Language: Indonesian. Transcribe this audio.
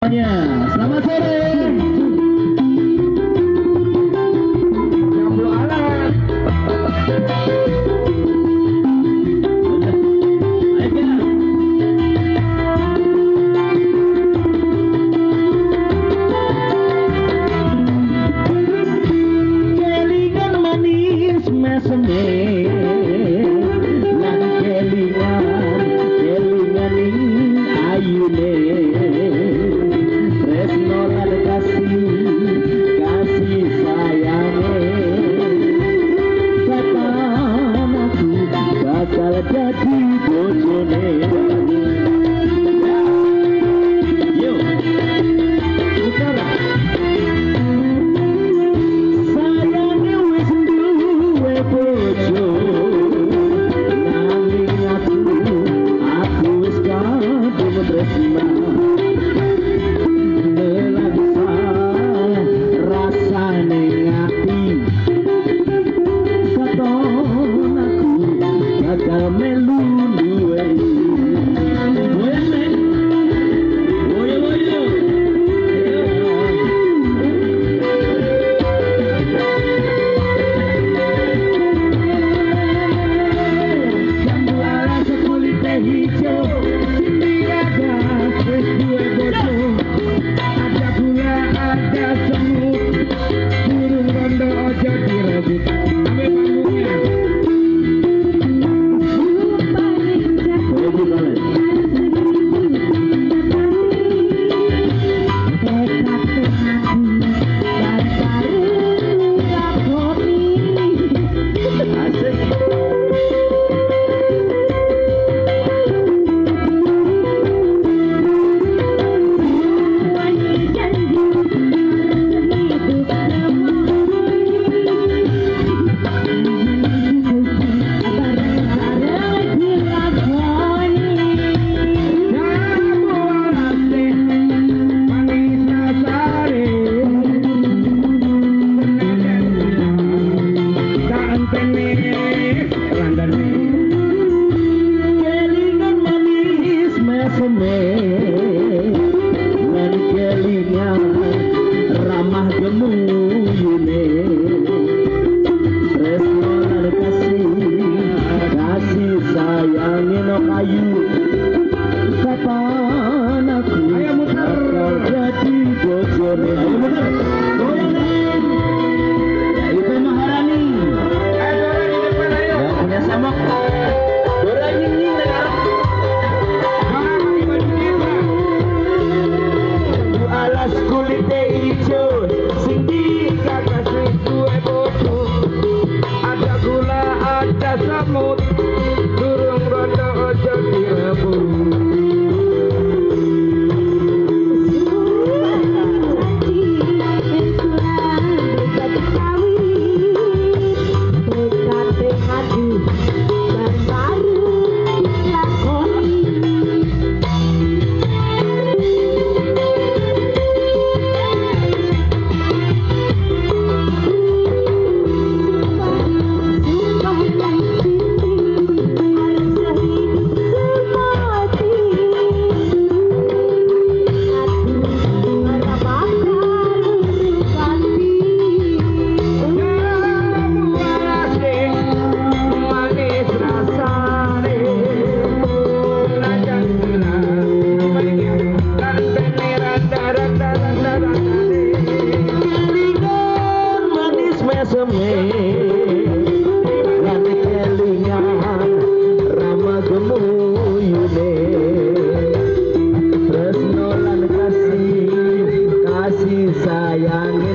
Selamat sore. Jambu alat. Kelingan manis meseme, lan kelingan ayune. Kasih sayangnya setan aku bakal jadi bojone. Yo utara sayangnya wis duwe bojo nanging aku wis kadung tresna. Kelingan manis meseme, lan kelingan ramah gemuyune. Tresno lan kasih sayangin no kayu. Kapan aku bakal jadi bojone. Ayo muter, goyang ya itu Maharani. Yang punya samok. Alas kulite hijau, sing dikasih kue bodoh. Ada gula, ada semut, durung rondo ojo direbut. Sayang